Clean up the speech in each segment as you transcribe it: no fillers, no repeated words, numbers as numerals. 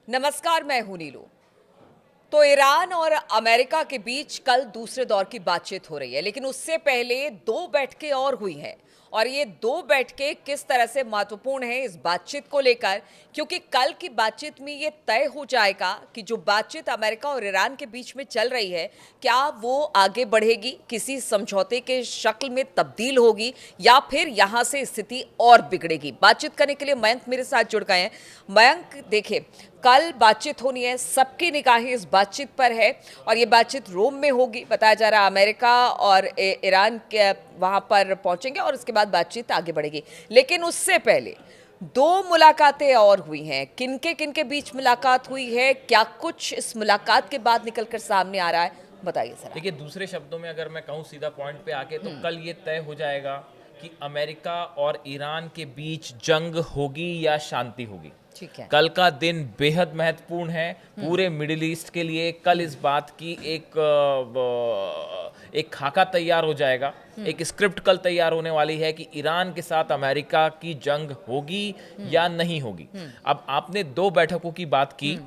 नमस्कार, मैं हूं नीलू। तो ईरान और अमेरिका के बीच कल दूसरे दौर की बातचीत हो रही है, लेकिन उससे पहले दो बैठकें और हुई हैं। और ये दो बैठकें किस तरह से महत्वपूर्ण है इस बातचीत को लेकर, क्योंकि कल की बातचीत में ये तय हो जाएगा कि जो बातचीत अमेरिका और ईरान के बीच में चल रही है, क्या वो आगे बढ़ेगी, किसी समझौते के शक्ल में तब्दील होगी, या फिर यहां से स्थिति और बिगड़ेगी। बातचीत करने के लिए मयंक मेरे साथ जुड़ गए हैं। मयंक, देखिए, कल बातचीत होनी है, सबकी निगाहें इस बातचीत पर है और ये बातचीत रोम में होगी। बताया जा रहा है अमेरिका और ईरान के वहां पर पहुंचेंगे और उसके बाद बातचीत आगे बढ़ेगी। लेकिन उससे पहले दो मुलाकातें और हुई हैं। किनके बीच मुलाकात हुई है, क्या कुछ इस मुलाकात के बाद निकलकर सामने आ रहा है, बताइए जरा। देखिए, दूसरे शब्दों में अगर मैं कहूँ सीधा पॉइंट पे आके, तो कल ये तय हो जाएगा कि अमेरिका और ईरान के बीच जंग होगी या शांति होगी। ठीक है। कल का दिन बेहद महत्वपूर्ण है पूरे मिडिल ईस्ट के लिए। कल इस बात की एक खाका तैयार हो जाएगा, एक स्क्रिप्ट कल तैयार होने वाली है कि ईरान के साथ अमेरिका की जंग होगी या नहीं होगी। अब आपने दो बैठकों की बात की।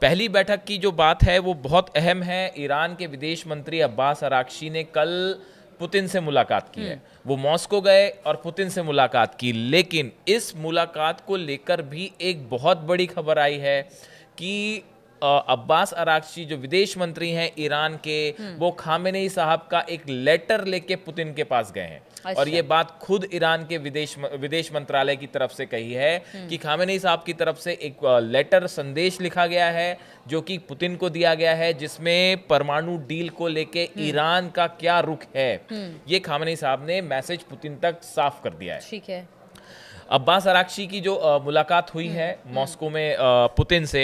पहली बैठक की जो बात है वो बहुत अहम है। ईरान के विदेश मंत्री अब्बास अराक्ची ने कल पुतिन से मुलाकात की है। वो मॉस्को गए और पुतिन से मुलाकात की, लेकिन इस मुलाकात को लेकर भी एक बहुत बड़ी खबर आई है कि अब्बास अराक्ची जो विदेश मंत्री हैं ईरान के, वो खामेनेई साहब का एक लेटर लेके पुतिन के पास गए हैं। अच्छा। और ये बात खुद ईरान के विदेश मंत्रालय की तरफ से कही है कि खामेनेई साहब की तरफ से एक लेटर संदेश लिखा गया है जो कि पुतिन को दिया गया है, जिसमें परमाणु डील को लेके ईरान का क्या रुख है, ये खामेनेई साहब ने मैसेज पुतिन तक साफ कर दिया है। ठीक है। अब्बास अराक्ची की जो मुलाकात हुई है मॉस्को में पुतिन से,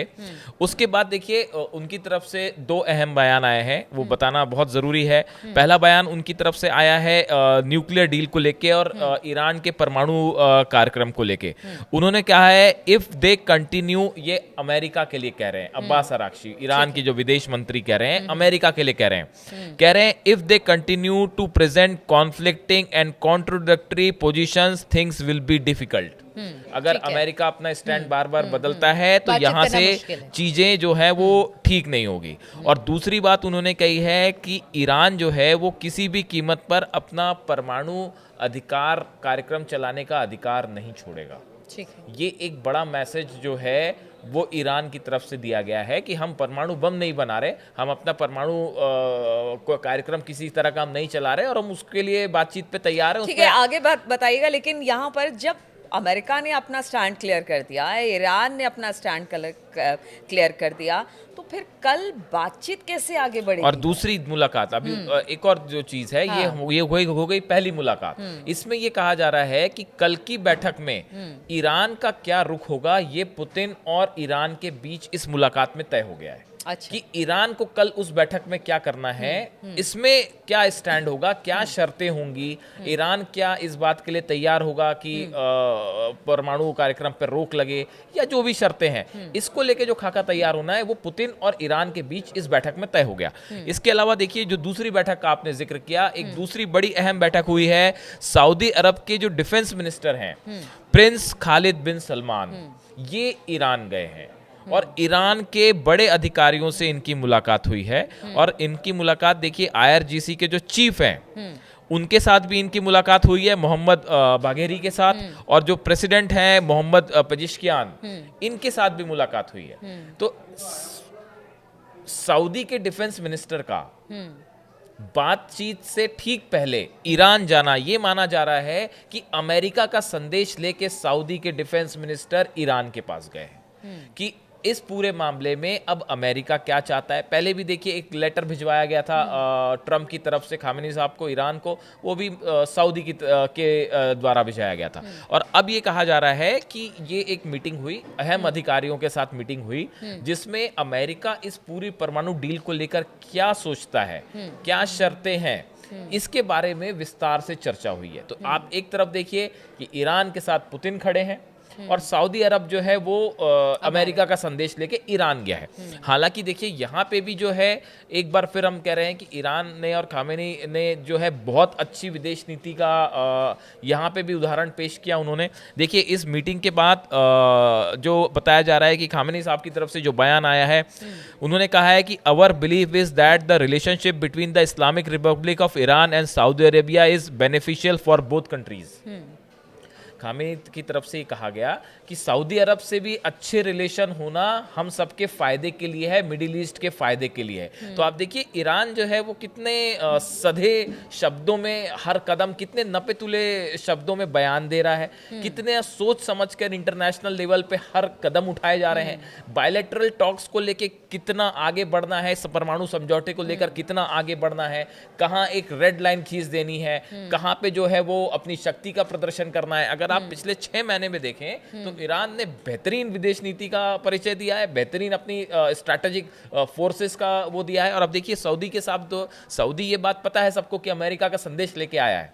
उसके बाद देखिए उनकी तरफ से दो अहम बयान आए हैं, वो बताना बहुत ज़रूरी है। पहला बयान उनकी तरफ से आया है न्यूक्लियर डील को लेके और ईरान के परमाणु कार्यक्रम को लेके। उन्होंने कहा है इफ़ दे कंटिन्यू, ये अमेरिका के लिए कह रहे हैं अब्बास अराक्ची, ईरान के जो विदेश मंत्री कह रहे हैं, अमेरिका के लिए कह रहे हैं if they continue to present conflicting and contradictory positions, things will be difficult. अगर अमेरिका अपना स्टैंड बार बार बदलता है तो यहाँ से चीजें जो है वो ठीक नहीं होगी। और दूसरी बात उन्होंने कही है कि ईरान जो है वो किसी भी कीमत पर अपना परमाणु अधिकार कार्यक्रम चलाने का अधिकार नहीं छोड़ेगा। ठीक है। ये एक बड़ा मैसेज जो है वो ईरान की तरफ से दिया गया है कि हम परमाणु बम नहीं बना रहे, हम अपना परमाणु कार्यक्रम किसी तरह का हम नहीं चला रहे और हम उसके लिए बातचीत पे तैयार हैं। ठीक है, आगे बात बताइएगा। लेकिन यहाँ पर जब अमेरिका ने अपना स्टैंड क्लियर कर दिया, ईरान ने अपना स्टैंड क्लियर कर दिया, तो फिर कल बातचीत कैसे आगे बढ़ेगी? और दूसरी मुलाकात अभी एक और जो चीज है, हाँ। ये हो गई पहली मुलाकात। इसमें ये कहा जा रहा है कि कल की बैठक में ईरान का क्या रुख होगा, ये पुतिन और ईरान के बीच इस मुलाकात में तय हो गया है। अच्छा। कि ईरान को कल उस बैठक में क्या करना है, इसमें क्या स्टैंड होगा, क्या शर्तें होंगी, ईरान क्या इस बात के लिए तैयार होगा कि परमाणु कार्यक्रम पर रोक लगे, या जो भी शर्तें हैं, इसको लेके जो खाका तैयार होना है वो पुतिन और ईरान के बीच इस बैठक में तय हो गया। इसके अलावा देखिए, जो दूसरी बैठक का आपने जिक्र किया, एक दूसरी बड़ी अहम बैठक हुई है। सऊदी अरब के जो डिफेंस मिनिस्टर हैं प्रिंस खालिद बिन सलमान, ये ईरान गए हैं और ईरान के बड़े अधिकारियों से इनकी मुलाकात हुई है। और इनकी मुलाकात देखिए IRGC के जो चीफ हैं उनके साथ भी इनकी मुलाकात हुई है, मोहम्मद बाघेरी के साथ, और जो प्रेसिडेंट हैं मोहम्मद पेजिशकियान, इनके साथ भी मुलाकात हुई है। तो सऊदी के डिफेंस मिनिस्टर का बातचीत से ठीक पहले ईरान जाना, ये माना जा रहा है कि अमेरिका का संदेश लेके सऊदी के डिफेंस मिनिस्टर ईरान के पास गए हैं कि इस पूरे मामले में अब अमेरिका क्या चाहता है। पहले भी देखिए एक लेटर भिजवाया गया था ट्रंप की तरफ से खामेनी साहब को ईरान को, वो भी सऊदी के द्वारा भिजवाया गया था। और अब ये कहा जा रहा है कि ये एक मीटिंग हुई, अहम अधिकारियों के साथ मीटिंग हुई, जिसमें अमेरिका इस पूरी परमाणु डील को लेकर क्या सोचता है, क्या शर्तें हैं, इसके बारे में विस्तार से चर्चा हुई है। तो आप एक तरफ देखिए कि ईरान के साथ पुतिन खड़े हैं, और सऊदी अरब जो है वो अमेरिका का संदेश लेके ईरान गया है। हालांकि देखिए यहाँ पे भी जो है एक बार फिर हम कह रहे हैं कि ईरान ने और खामेनी ने जो है बहुत अच्छी विदेश नीति का यहाँ पे भी उदाहरण पेश किया उन्होंने। देखिए इस मीटिंग के बाद जो बताया जा रहा है कि खामेनी साहब की तरफ से जो बयान आया है, उन्होंने कहा है कि our believe is that the relationship between the Islamic Republic of Iran and Saudi Arabia is beneficial for both countries. Khamenei की तरफ से कहा गया कि सऊदी अरब से भी अच्छे रिलेशन होना हम सबके फायदे के लिए है, मिडिल ईस्ट के फायदे के लिए है। तो आप देखिए ईरान जो है वो कितने सधे शब्दों में हर कदम, कितने नपे तुले शब्दों में बयान दे रहा है, कितने सोच समझकर इंटरनेशनल लेवल पे हर कदम उठाए जा रहे हैं। बायलैटरल टॉक्स को लेके कितना आगे बढ़ना है, परमाणु समझौते को लेकर कितना आगे बढ़ना है, कहाँ एक रेड लाइन खींच देनी है, कहाँ पे जो है वो अपनी शक्ति का प्रदर्शन करना है। अगर आप पिछले 6 महीने में देखें तो ईरान ने बेहतरीन विदेश नीति का परिचय दिया है, बेहतरीन अपनी स्ट्रैटेजिक फोर्सेस का वो दिया है। और अब देखिए सऊदी के साथ तो सऊदी ये बात पता है सबको कि अमेरिका का संदेश लेके आया है,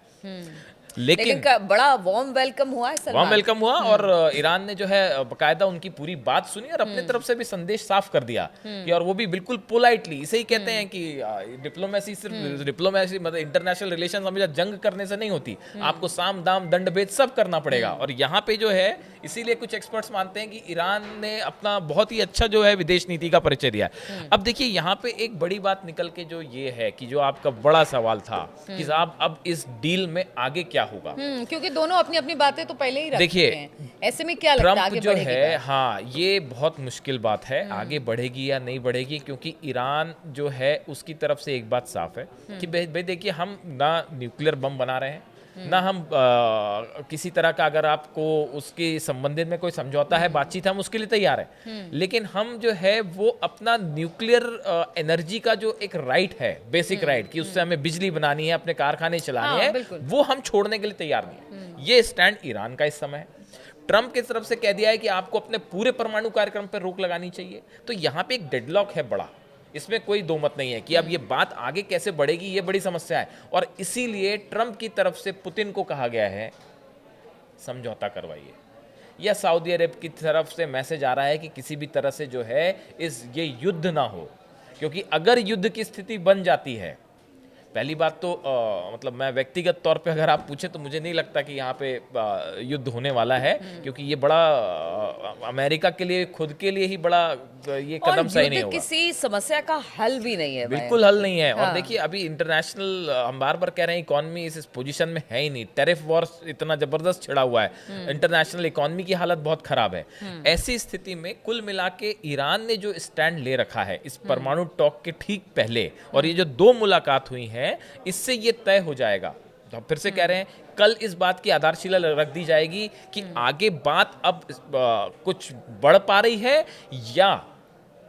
लेकिन बड़ा वार्म वेलकम हुआ है, वार्म वेलकम हुआ और ईरान ने जो है बकायदा उनकी पूरी बात सुनी और अपने तरफ से भी संदेश साफ कर दिया कि, और वो भी बिल्कुल पोलाइटली। इसे ही कहते हैं कि डिप्लोमेसी सिर्फ डिप्लोमेसी मतलब इंटरनेशनल रिलेशन हमेशा जंग करने से नहीं होती, आपको साम दाम दंड भेद सब करना पड़ेगा। और यहाँ पे जो है इसीलिए कुछ एक्सपर्ट्स मानते हैं कि ईरान ने अपना बहुत ही अच्छा जो है विदेश नीति का परिचय दिया है। अब देखिए यहाँ पे एक बड़ी बात निकल के जो ये है कि जो आपका बड़ा सवाल था कि साहब अब इस डील में आगे क्या होगा, क्योंकि दोनों अपनी अपनी बातें तो पहले ही रख देखिए चुके हैं। ऐसे में क्या लगता है ट्रम्प आगे जो बढ़ेगी है, बात? हाँ ये बहुत मुश्किल बात है, आगे बढ़ेगी या नहीं बढ़ेगी, क्योंकि ईरान जो है उसकी तरफ से एक बात साफ है कि भाई देखिए हम ना न्यूक्लियर बम बना रहे हैं, ना हम किसी तरह का अगर आपको उसके संबंधित में कोई समझौता है, बातचीत है, हम उसके लिए तैयार है, लेकिन हम जो है वो अपना न्यूक्लियर एनर्जी का जो एक राइट है, बेसिक राइट कि उससे हमें बिजली बनानी है, अपने कारखाने चलाने हैं, वो हम छोड़ने के लिए तैयार नहीं है। ये स्टैंड ईरान का इस समय है। ट्रम्प की तरफ से कह दिया है कि आपको अपने पूरे परमाणु कार्यक्रम पर रोक लगानी चाहिए। तो यहाँ पे एक डेडलॉक है बड़ा, इसमें कोई दो मत नहीं है कि अब ये बात आगे कैसे बढ़ेगी, ये बड़ी समस्या है। और इसीलिए ट्रम्प की तरफ से पुतिन को कहा गया है समझौता करवाइए, या सऊदी अरब की तरफ से मैसेज आ रहा है कि किसी भी तरह से जो है ये युद्ध ना हो, क्योंकि अगर युद्ध की स्थिति बन जाती है, पहली बात तो मतलब मैं व्यक्तिगत तौर पे अगर आप पूछे तो मुझे नहीं लगता कि यहाँ पे युद्ध होने वाला है, क्योंकि ये बड़ा अमेरिका के लिए खुद के लिए ही बड़ा ये कदम सही नहीं होगा। किसी समस्या का हल भी नहीं है, बिल्कुल हल नहीं है। हाँ। और देखिए अभी इंटरनेशनल हम बार बार कह रहे हैं इकोनॉमी इस पोजीशन में है ही नहीं, टैरिफ वॉर इतना जबरदस्त छिड़ा हुआ है, इंटरनेशनल इकोनॉमी की हालत बहुत खराब है। ऐसी स्थिति में कुल मिला के ईरान ने जो स्टैंड ले रखा है इस परमाणु टॉक के ठीक पहले, और ये जो 2 मुलाकात हुई है, इससे ये तय हो जाएगा। तो फिर से कह रहे हैं कल इस बात की आधारशिला रख दी जाएगी कि आगे बात अब कुछ बढ़ पा रही है या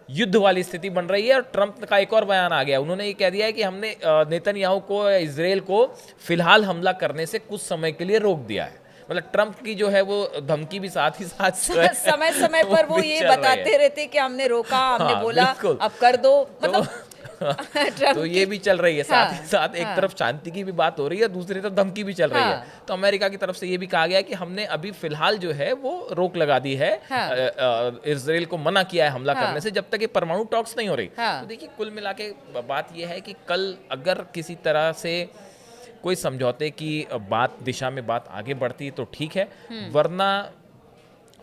युद्ध वाली स्थिति बन रही है। और ट्रंप का एक और बयान आ गया, उन्होंने ये कह दिया है कि हमने नेतन्याहू को, इजराइल को फिलहाल हमला करने से कुछ समय के लिए रोक दिया है। मतलब ट्रंप की जो है वो धमकी भी साथ ही साथ समय समय पर वो ये बताते रहते कि हमने रोका, हमने बोला अब कर दो, मतलब तो ये भी चल रही है साथ ही साथ। एक तरफ शांति की भी बात हो रही है, दूसरी तरफ धमकी भी चल रही है। तो अमेरिका की तरफ से ये भी कहा गया कि हमने अभी फिलहाल जो है वो रोक लगा दी है, इजराइल को मना किया है हमला करने से जब तक ये परमाणु टॉक्स नहीं हो रही। तो देखिए कुल मिला के बात ये है कि कल अगर किसी तरह से कोई समझौते की दिशा में बात आगे बढ़ती है तो ठीक है, वरना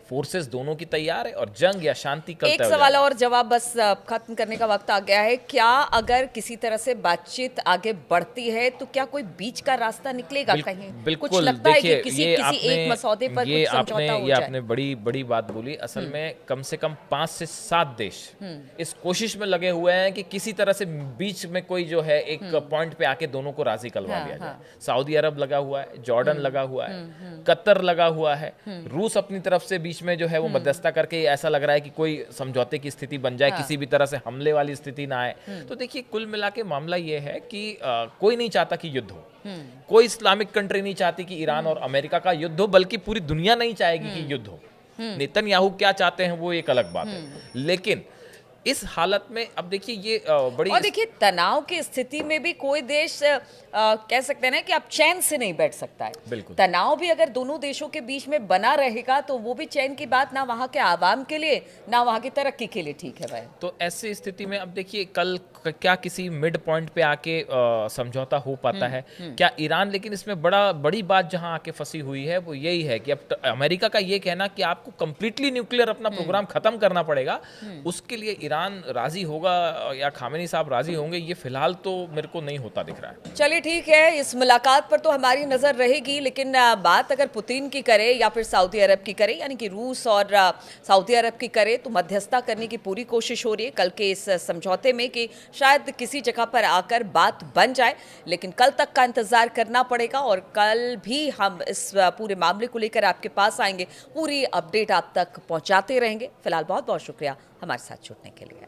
फोर्सेस दोनों की तैयार है और जंग या शांति कल एक सवाल और जवाब, बस खत्म करने का वक्त आ गया है। क्या अगर किसी तरह से बातचीत आगे बढ़ती है तो क्या कोई बीच का रास्ता निकलेगा कहीं? बिल्कुल, कुछ लगता है कि किसी एक मसौदे पर कुछ समझौता हो जाए? आपने बड़ी बात बोली। असल में कम से कम 5 से 7 देश इस कोशिश में लगे हुए हैं कि किसी तरह से बीच में कोई जो है एक पॉइंट पे आके दोनों को राजी करवा दिया जाए। सऊदी अरब लगा हुआ है, जॉर्डन लगा हुआ है, कतर लगा हुआ है, रूस अपनी तरफ से बीच में जो है वो मध्यस्थता करके ऐसा लग रहा है कि कोई समझौते की स्थिति बन जाए, किसी भी तरह से हमले वाली स्थिति ना आए। तो देखिए कुल मिला के मामला ये है कि कोई नहीं चाहता कि युद्ध हो, कोई इस्लामिक कंट्री नहीं चाहती कि ईरान और अमेरिका का युद्ध हो, बल्कि पूरी दुनिया नहीं चाहेगी कि युद्ध हो। नेतन्याहू क्या चाहते हैं वो एक अलग बात है, लेकिन इस हालत में अब देखिए ये बड़ी और देखिए तनाव की स्थिति में भी कोई देश कह सकते हैं ना कि आप चैन से नहीं बैठ सकता है। बिल्कुल। तनाव भी अगर दोनों देशों के बीच में बना रहेगा तो वो भी चैन की बात ना वहां के आवाम के लिए ना वहां की तरक्की के लिए ठीक है भाई। तो ऐसी स्थिति में अब देखिए कल क्या किसी मिड पॉइंट पे आके समझौता हो पाता है क्या ईरान, लेकिन इसमें बड़ी बात जहां आके फंसी हुई है वो यही है कि अब अमेरिका का ये कहना कि आपको कंप्लीटली न्यूक्लियर अपना प्रोग्राम खत्म करना पड़ेगा, उसके लिए ईरान राजी होगा या खामेनी साहब राजी होंगे, ये फिलहाल तो मेरे को नहीं होता दिख रहा है। चलिए ठीक है, इस मुलाकात पर तो हमारी नजर रहेगी, लेकिन बात अगर पुतिन की करे या फिर सऊदी अरब की करे, यानी कि रूस और सऊदी अरब की करे, तो मध्यस्थता करने की पूरी कोशिश हो रही है कल के इस समझौते में कि शायद किसी जगह पर आकर बात बन जाए, लेकिन कल तक का इंतजार करना पड़ेगा और कल भी हम इस पूरे मामले को लेकर आपके पास आएंगे, पूरी अपडेट आप तक पहुंचाते रहेंगे। फिलहाल बहुत बहुत शुक्रिया हमारे साथ जुड़ने के लिए।